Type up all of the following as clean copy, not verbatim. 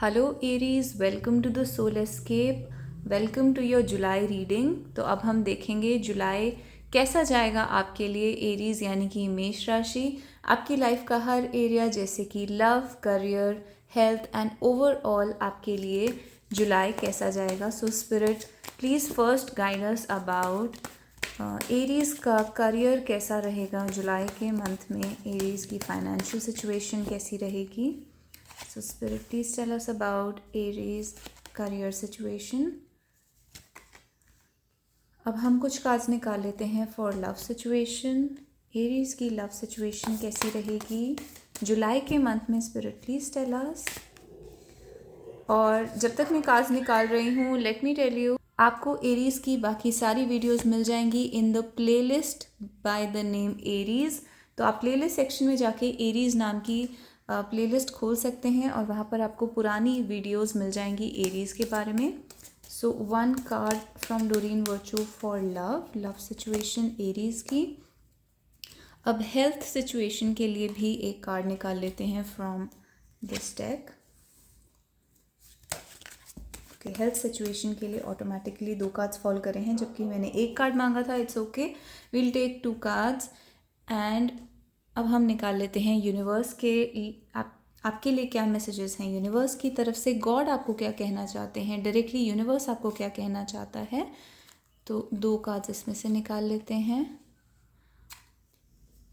Hello Aries, welcome to the Soul Escape. Welcome to your July reading. तो अब हम देखेंगे जुलाई कैसा जाएगा आपके लिए एरीज यानी कि मेष राशि। आपकी लाइफ का हर एरिया जैसे कि love, career, health and overall आपके लिए जुलाई कैसा जाएगा। So spirit please first guide us about Aries का करियर कैसा रहेगा जुलाई के मंथ में। एरीज की फाइनेंशियल सिचुएशन कैसी रहेगी। So Spirit, please tell us about Aries career situation. अब हम कुछ कार्ड्स निकाल लेते हैं फॉर लव सिचुएशन। एरीज की लव सिचुएशन कैसी रहेगी जुलाई के मंथ में। Spirit please tell us. और जब तक मैं कार्ड्स निकाल रही हूँ, लेट मी टेल यू, आपको एरीज की बाकी सारी वीडियोस मिल जाएंगी in the playlist by the name Aries. तो आप प्लेलिस्ट सेक्शन में जाके एरीज नाम की प्लेलिस्ट खोल सकते हैं और वहाँ पर आपको पुरानी वीडियोस मिल जाएंगी एरीज के बारे में। So one card from Doreen Virtue for love situation Aries की। अब हेल्थ सिचुएशन के लिए भी एक कार्ड निकाल लेते हैं from this deck. Okay, health situation के लिए ऑटोमेटिकली 2 कार्ड्स फॉल करे हैं जबकि मैंने एक कार्ड मांगा था। It's okay, will take 2 cards. And अब हम निकाल लेते हैं यूनिवर्स के आपके लिए क्या मैसेजेस हैं यूनिवर्स की तरफ से। गॉड आपको क्या कहना चाहते हैं डायरेक्टली, यूनिवर्स आपको क्या कहना चाहता है। तो 2 कार्ड्स इसमें से निकाल लेते हैं।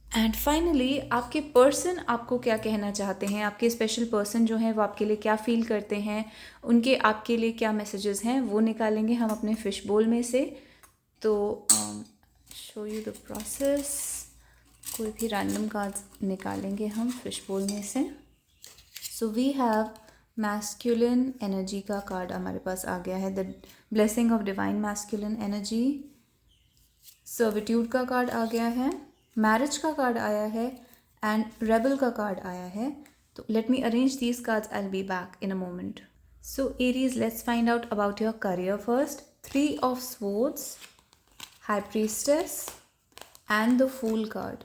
एंड फाइनली आपके पर्सन आपको क्या कहना चाहते हैं। आपके स्पेशल पर्सन जो हैं वो आपके लिए क्या फील करते हैं, उनके आपके लिए क्या मैसेजेस हैं वो निकालेंगे हम अपने फिश बोल में से। तो शो यू द प्रोसेस। कोई भी रैंडम कार्ड्स निकालेंगे हम फिश बोल में से। So we have masculine energy का कार्ड हमारे पास आ गया है, the blessing of divine masculine energy. Servitude का कार्ड आ गया है, मैरिज का कार्ड आया है एंड रेबल का कार्ड आया है। तो let me arrange these cards, I will be back in a moment. So Aries, let's find out about your career first. 3 of swords, high priestess and the fool card.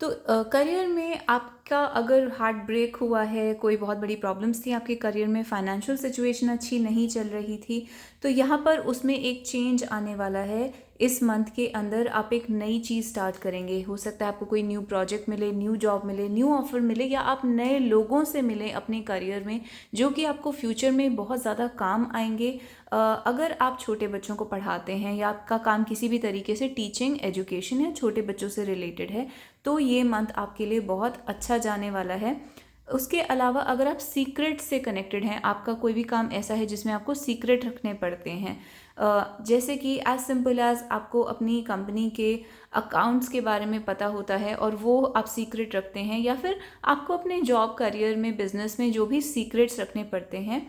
तो career में आपका अगर heart break हुआ है, कोई बहुत बड़ी problems थी आपके करियर में, फाइनेंशियल सिचुएशन अच्छी नहीं चल रही थी, तो यहाँ पर उसमें एक चेंज आने वाला है। इस मंथ के अंदर आप एक नई चीज़ स्टार्ट करेंगे। हो सकता है आपको कोई न्यू प्रोजेक्ट मिले, न्यू जॉब मिले, न्यू ऑफर मिले, या आप नए लोगों से मिलें अपने करियर में जो कि आपको फ्यूचर में बहुत ज़्यादा काम आएंगे। अगर आप छोटे बच्चों को पढ़ाते हैं या आपका काम किसी भी तरीके से टीचिंग, एजुकेशन या छोटे बच्चों से रिलेटेड है, तो ये मंथ आपके लिए बहुत अच्छा जाने वाला है। उसके अलावा अगर आप सीक्रेट से कनेक्टेड हैं, आपका कोई भी काम ऐसा है जिसमें आपको सीक्रेट रखने पड़ते हैं, जैसे कि एज सिंपल एज आपको अपनी कंपनी के अकाउंट्स के बारे में पता होता है और वो आप सीक्रेट रखते हैं, या फिर आपको अपने जॉब, करियर में, बिजनेस में जो भी सीक्रेट्स रखने पड़ते हैं,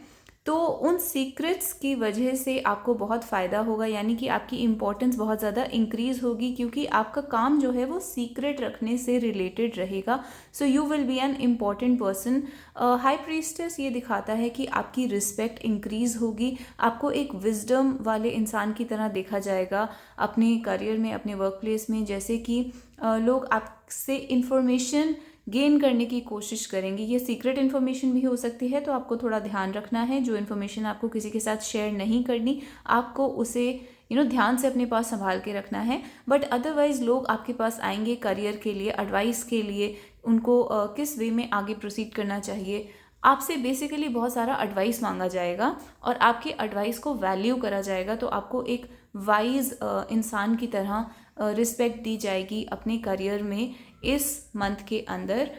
तो उन सीक्रेट्स की वजह से आपको बहुत फ़ायदा होगा। यानी कि आपकी इम्पोर्टेंस बहुत ज़्यादा इंक्रीज़ होगी क्योंकि आपका काम जो है वो सीक्रेट रखने से रिलेटेड रहेगा। So you will be an important person. High priestess ये दिखाता है कि आपकी रिस्पेक्ट इंक्रीज़ होगी, आपको एक विजडम वाले इंसान की तरह देखा जाएगा अपने करियर में, अपने वर्क प्लेस में। जैसे कि लोग आपसे इंफॉर्मेशन गेन करने की कोशिश करेंगे। ये सीक्रेट इन्फॉर्मेशन भी हो सकती है, तो आपको थोड़ा ध्यान रखना है। जो इन्फॉर्मेशन आपको किसी के साथ शेयर नहीं करनी, आपको उसे ध्यान से अपने पास संभाल के रखना है। बट अदरवाइज लोग आपके पास आएंगे करियर के लिए, एडवाइस के लिए, उनको किस वे में आगे प्रोसीड करना चाहिए। आपसे बेसिकली बहुत सारा एडवाइस मांगा जाएगा और आपकी एडवाइस को वैल्यू करा जाएगा। तो आपको एक वाइज इंसान की तरह रिस्पेक्ट दी जाएगी अपने करियर में इस मंथ के अंदर।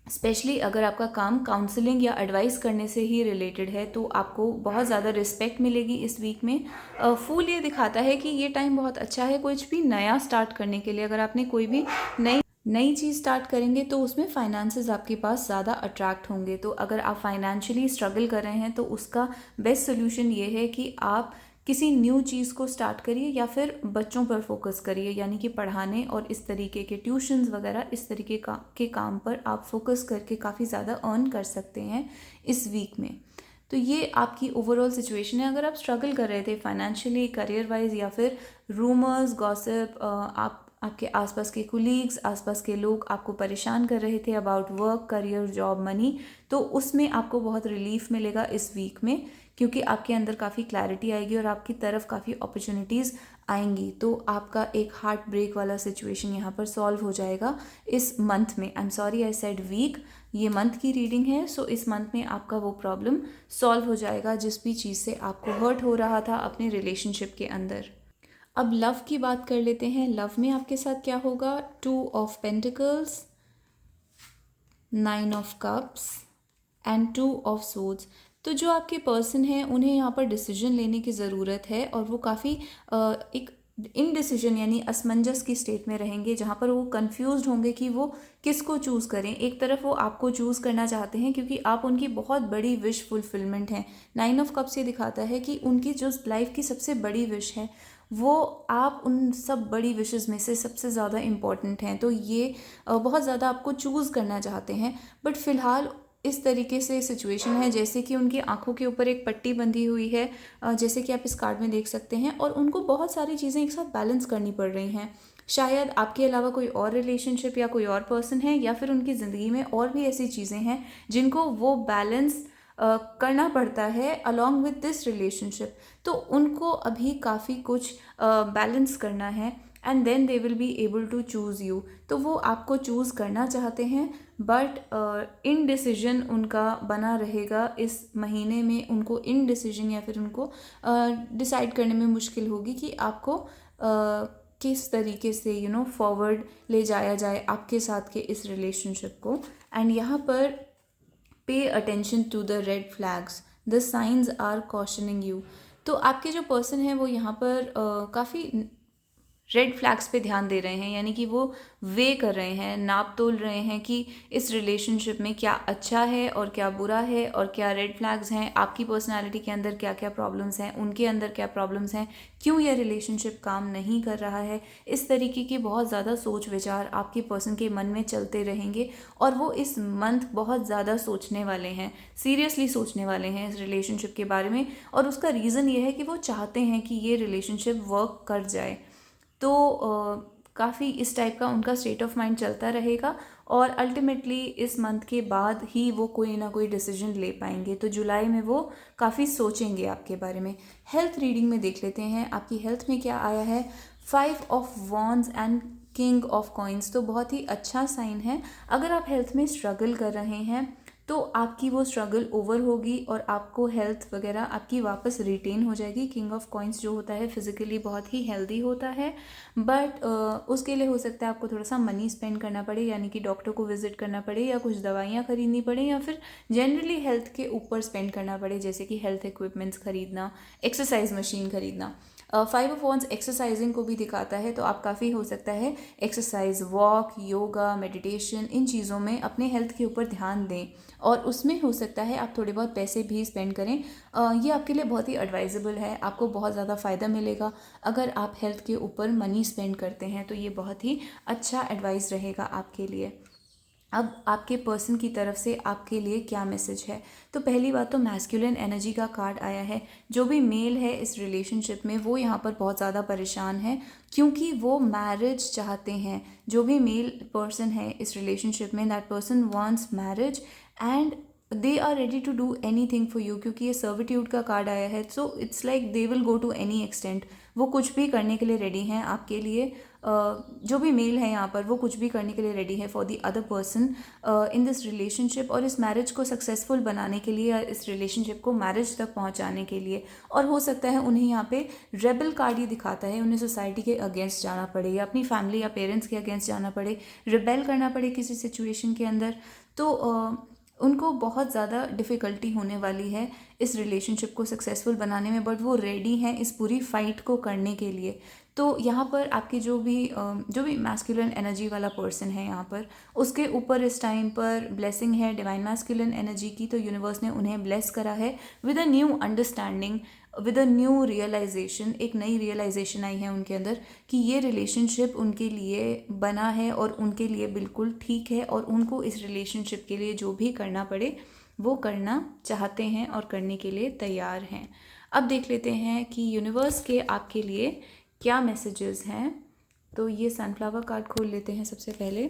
स्पेशली अगर आपका काम काउंसलिंग या एडवाइस करने से ही रिलेटेड है तो आपको बहुत ज़्यादा रिस्पेक्ट मिलेगी इस वीक में। फूल ये दिखाता है कि ये टाइम बहुत अच्छा है कुछ भी नया स्टार्ट करने के लिए। अगर आपने कोई भी नई चीज़ स्टार्ट करेंगे तो उसमें फाइनेंसेस आपके पास ज़्यादा अट्रैक्ट होंगे। तो अगर आप फाइनेंशियली स्ट्रगल कर रहे हैं तो उसका बेस्ट सोल्यूशन ये है कि आप किसी न्यू चीज़ को स्टार्ट करिए या फिर बच्चों पर फोकस करिए, यानी कि पढ़ाने और इस तरीके के ट्यूशन्स वगैरह इस तरीके के काम पर आप फोकस करके काफ़ी ज़्यादा अर्न कर सकते हैं इस वीक में। तो ये आपकी ओवरऑल सिचुएशन है। अगर आप स्ट्रगल कर रहे थे फाइनेंशियली, करियर वाइज, या फिर रूमर्स, गॉसिप, आप आपके आसपास के कुलीग्स, आसपास के लोग आपको परेशान कर रहे थे about work, career, job, money, तो उसमें आपको बहुत रिलीफ मिलेगा इस वीक में, क्योंकि आपके अंदर काफ़ी क्लैरिटी आएगी और आपकी तरफ काफ़ी अपॉर्चुनिटीज़ आएंगी। तो आपका एक हार्ट ब्रेक वाला सिचुएशन यहाँ पर सॉल्व हो जाएगा इस मंथ में। I am sorry I said week, ये मंथ की रीडिंग है। सो इस मंथ में आपका वो प्रॉब्लम सॉल्व हो जाएगा जिस भी चीज़ से आपको हर्ट हो रहा था अपने रिलेशनशिप के अंदर। अब लव की बात कर लेते हैं। लव में आपके साथ क्या होगा? 2 of pentacles, 9 of cups and 2 of swords. तो जो आपके पर्सन हैं उन्हें यहाँ पर डिसीजन लेने की ज़रूरत है और वो काफ़ी एक इनडिसीजन यानी असमंजस की स्टेट में रहेंगे, जहाँ पर वो कंफ्यूज्ड होंगे कि वो किसको चूज़ करें। एक तरफ वो आपको चूज़ करना चाहते हैं क्योंकि आप उनकी बहुत बड़ी विश फुलफिलमेंट हैं। 9 ऑफ कप्स ये दिखाता है कि उनकी जो लाइफ की सबसे बड़ी विश है वो आप उन सब बड़ी विशेस में से सबसे ज़्यादा इम्पॉर्टेंट हैं। तो ये बहुत ज़्यादा आपको चूज़ करना चाहते हैं, बट फ़िलहाल इस तरीके से सिचुएशन है जैसे कि उनकी आंखों के ऊपर एक पट्टी बंधी हुई है, जैसे कि आप इस कार्ड में देख सकते हैं, और उनको बहुत सारी चीज़ें एक साथ बैलेंस करनी पड़ रही हैं। शायद आपके अलावा कोई और रिलेशनशिप या कोई और पर्सन है, या फिर उनकी ज़िंदगी में और भी ऐसी चीज़ें हैं जिनको वो बैलेंस करना पड़ता है अलॉन्ग विद दिस रिलेशनशिप। तो उनको अभी काफ़ी कुछ बैलेंस करना है and then they will be able to choose you. तो वो आपको चूज़ करना चाहते हैं, बट इनडिसीजन उनका बना रहेगा इस महीने में। उनको इनडिसीजन या फिर उनको डिसाइड करने में मुश्किल होगी कि आपको किस तरीके से फॉरवर्ड ले जाया जाए आपके साथ के इस रिलेशनशिप को। एंड यहाँ पर pay attention to the red flags, the signs are cautioning you. तो आपके जो पर्सन है वो यहाँ पर काफ़ी रेड फ्लैग्स पे ध्यान दे रहे हैं, यानी कि वो वे कर रहे हैं, नाप तोल रहे हैं कि इस रिलेशनशिप में क्या अच्छा है और क्या बुरा है और क्या रेड फ्लैग्स हैं, आपकी पर्सनालिटी के अंदर क्या क्या प्रॉब्लम्स हैं, उनके अंदर क्या प्रॉब्लम्स हैं, क्यों यह रिलेशनशिप काम नहीं कर रहा है। इस तरीके की बहुत ज़्यादा सोच विचार आपके पर्सन के मन में चलते रहेंगे और वो इस मंथ बहुत ज़्यादा सोचने वाले हैं, सीरियसली सोचने वाले हैं इस रिलेशनशिप के बारे में। और उसका रीज़न ये है कि वो चाहते हैं कि ये रिलेशनशिप वर्क कर जाए। तो काफ़ी इस टाइप का उनका स्टेट ऑफ माइंड चलता रहेगा और अल्टीमेटली इस मंथ के बाद ही वो कोई ना कोई डिसीजन ले पाएंगे। तो जुलाई में वो काफ़ी सोचेंगे आपके बारे में। हेल्थ रीडिंग में देख लेते हैं आपकी हेल्थ में क्या आया है। 5 of wands and king of coins, तो बहुत ही अच्छा साइन है। अगर आप हेल्थ में स्ट्रगल कर रहे हैं तो आपकी वो स्ट्रगल ओवर होगी और आपको हेल्थ वगैरह आपकी वापस रिटेन हो जाएगी। किंग ऑफ कॉइन्स जो होता है फिजिकली बहुत ही हेल्दी होता है, बट उसके लिए हो सकता है आपको थोड़ा सा मनी स्पेंड करना पड़े, यानी कि डॉक्टर को विजिट करना पड़े या कुछ दवाइयाँ खरीदनी पड़े या फिर जनरली हेल्थ के ऊपर स्पेंड करना पड़े, जैसे कि हेल्थ इक्विपमेंट्स खरीदना, एक्सरसाइज मशीन खरीदना। 5 ऑफ वॉन्ड्स एक्सरसाइजिंग को भी दिखाता है, तो आप काफ़ी हो सकता है एक्सरसाइज, वॉक, योगा, मेडिटेशन, इन चीज़ों में अपने हेल्थ के ऊपर ध्यान दें और उसमें हो सकता है आप थोड़े बहुत पैसे भी स्पेंड करें। ये आपके लिए बहुत ही एडवाइजेबल है, आपको बहुत ज़्यादा फ़ायदा मिलेगा अगर आप हेल्थ के ऊपर मनी स्पेंड करते हैं, तो ये बहुत ही अच्छा एडवाइस रहेगा आपके लिए। अब आपके पर्सन की तरफ से आपके लिए क्या मैसेज है। तो पहली बात तो मैस्कुलिन एनर्जी का कार्ड आया है। जो भी मेल है इस रिलेशनशिप में वो यहाँ पर बहुत ज़्यादा परेशान है क्योंकि वो मैरिज चाहते हैं। जो भी मेल पर्सन है इस रिलेशनशिप में, that person wants marriage and they are ready to do anything for you, क्योंकि ये सर्विट्यूड का कार्ड आया है। So it's like they will go to any extent, वो कुछ भी करने के लिए रेडी हैं आपके लिए। जो भी मेल है यहाँ पर वो कुछ भी करने के लिए रेडी है for the other person in this relationship, और इस मैरिज को सक्सेसफुल बनाने के लिए, इस रिलेशनशिप को मैरिज तक पहुँचाने के लिए। और हो सकता है उन्हें यहाँ पे रेबल कार्ड ये दिखाता है, उन्हें सोसाइटी के अगेंस्ट जाना पड़े या अपनी फैमिली या पेरेंट्स के अगेंस्ट जाना पड़े, रिबेल करना पड़े किसी सिचुएशन के अंदर। तो उनको बहुत ज़्यादा डिफ़िकल्टी होने वाली है इस रिलेशनशिप को सक्सेसफुल बनाने में, बट वो रेडी हैं इस पूरी फाइट को करने के लिए। तो यहाँ पर आपकी जो भी मैस्कुलिन एनर्जी वाला पर्सन है यहाँ पर, उसके ऊपर इस टाइम पर ब्लेसिंग है डिवाइन मैस्कुलिन एनर्जी की। तो यूनिवर्स ने उन्हें ब्लेस करा है with a new understanding, with a new realization. एक नई रियलाइजेशन आई है उनके अंदर कि ये रिलेशनशिप उनके लिए बना है और उनके लिए बिल्कुल ठीक है, और उनको इस रिलेशनशिप के लिए जो भी करना पड़े वो करना चाहते हैं और करने के लिए तैयार हैं। अब देख लेते हैं कि यूनिवर्स के आपके लिए क्या मैसेजेस हैं तो ये सनफ्लावर कार्ड खोल लेते हैं सबसे पहले।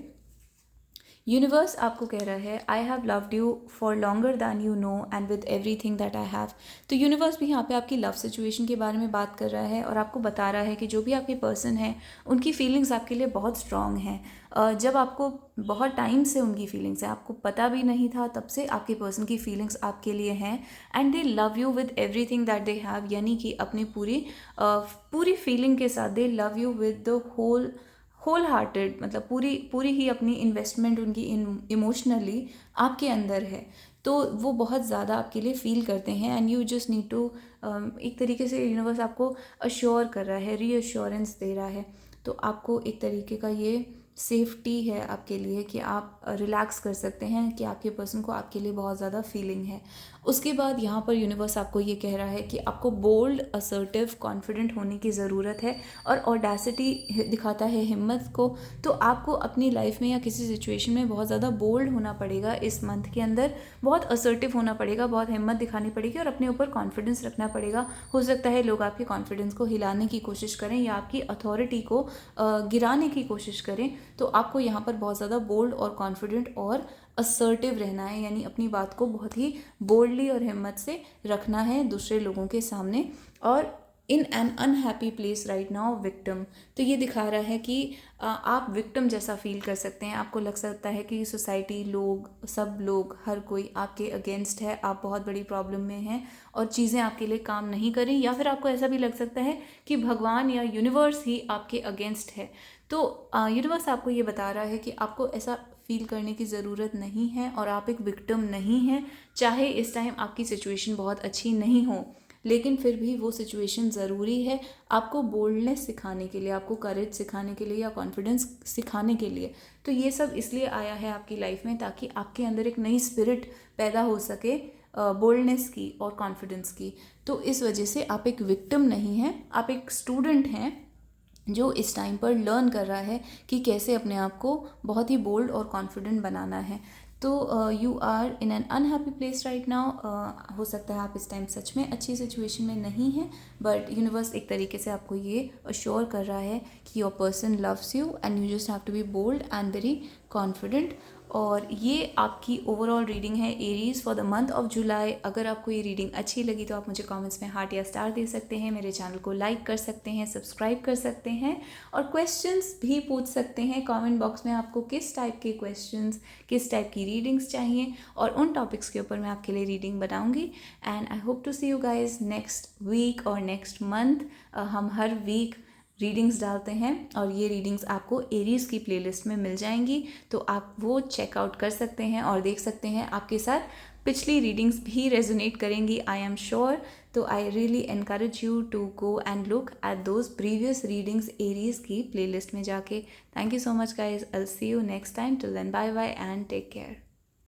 यूनिवर्स आपको कह रहा है I have loved you for longer than you know and with everything that I have. तो यूनिवर्स भी यहाँ पे आपकी लव सिचुएशन के बारे में बात कर रहा है और आपको बता रहा है कि जो भी आपके पर्सन है उनकी फीलिंग्स आपके लिए बहुत स्ट्रांग हैं। जब आपको बहुत टाइम से उनकी फीलिंग्स हैं, आपको पता भी नहीं था, तब से आपके पर्सन की फीलिंग्स आपके लिए हैं and they love you with everything that they have, यानी कि अपनी पूरी फीलिंग के साथ they love you with the whole hearted, मतलब पूरी पूरी ही अपनी इन्वेस्टमेंट उनकी इमोशनली आपके अंदर है। तो वो बहुत ज़्यादा आपके लिए फील करते हैं and you just need to, एक तरीके से यूनिवर्स आपको अश्योर कर रहा है, रीअश्योरेंस दे रहा है। तो आपको एक तरीके का ये सेफ्टी है आपके लिए कि आप रिलैक्स कर सकते हैं कि आपके पर्सन को आपके लिए बहुत ज़्यादा फीलिंग है। उसके बाद यहाँ पर यूनिवर्स आपको ये कह रहा है कि आपको बोल्ड, असर्टिव, कॉन्फिडेंट होने की ज़रूरत है और ऑडेसिटी दिखाता है हिम्मत को। तो आपको अपनी लाइफ में या किसी सिचुएशन में बहुत ज़्यादा बोल्ड होना पड़ेगा इस मंथ के अंदर, बहुत असर्टिव होना पड़ेगा, बहुत हिम्मत दिखानी पड़ेगी और अपने ऊपर कॉन्फिडेंस रखना पड़ेगा। हो सकता है लोग आपके कॉन्फिडेंस को हिलाने की कोशिश करें या आपकी अथॉरिटी को गिराने की कोशिश करें, तो आपको यहाँ पर बहुत ज़्यादा बोल्ड और कॉन्फिडेंट और असर्टिव रहना है, यानी अपनी बात को बहुत ही बोल्डली और हिम्मत से रखना है दूसरे लोगों के सामने। और इन an unhappy place right now victim, तो ये दिखा रहा है कि आप विक्टिम जैसा फील कर सकते हैं। आपको लग सकता है कि सोसाइटी, लोग, सब लोग, हर कोई आपके अगेंस्ट है, आप बहुत बड़ी प्रॉब्लम में हैं और चीज़ें आपके लिए काम नहीं करें, या फिर आपको ऐसा भी लग सकता है कि भगवान या यूनिवर्स ही आपके अगेंस्ट है। तो यूनिवर्स आपको ये बता रहा है कि आपको ऐसा फील करने की ज़रूरत नहीं है और आप एक विक्टिम नहीं हैं। चाहे इस टाइम आपकी सिचुएशन बहुत अच्छी नहीं हो, लेकिन फिर भी वो सिचुएशन ज़रूरी है आपको बोल्डनेस सिखाने के लिए, आपको करेज सिखाने के लिए या कॉन्फिडेंस सिखाने के लिए। तो ये सब इसलिए आया है आपकी लाइफ में ताकि आपके अंदर एक नई स्पिरिट पैदा हो सके, बोल्डनेस की और कॉन्फिडेंस की। तो इस वजह से आप एक विक्टिम नहीं हैं, आप एक स्टूडेंट हैं जो इस टाइम पर लर्न कर रहा है कि कैसे अपने आप को बहुत ही बोल्ड और कॉन्फिडेंट बनाना है। तो you are in an unhappy place right now. हो सकता है आप इस टाइम सच में अच्छी सिचुएशन में नहीं हैं, बट यूनिवर्स एक तरीके से आपको ये अश्योर कर रहा है कि your person loves you and you just have to be bold and very confident. और ये आपकी ओवरऑल रीडिंग है Aries for the month of July. अगर आपको ये रीडिंग अच्छी लगी तो आप मुझे कमेंट्स में हार्ट या स्टार दे सकते हैं, मेरे चैनल को लाइक कर सकते हैं, सब्सक्राइब कर सकते हैं और क्वेश्चंस भी पूछ सकते हैं कमेंट बॉक्स में। आपको किस टाइप के क्वेश्चंस, किस टाइप की रीडिंग्स चाहिए और उन टॉपिक्स के ऊपर मैं आपके लिए रीडिंग बनाऊंगी। And I hope to see you guys next week और नेक्स्ट मंथ। हम हर वीक रीडिंग्स डालते हैं और ये रीडिंग्स आपको एरीज की प्लेलिस्ट में मिल जाएंगी, तो आप वो चेकआउट कर सकते हैं और देख सकते हैं आपके साथ पिछली रीडिंग्स भी रेजोनेट करेंगी, आई एम श्योर। तो I really encourage you to go and look at those previous readings Aries की प्लेलिस्ट में जाके। Thank you so much guys, I will see you next time. Till then bye bye and take care.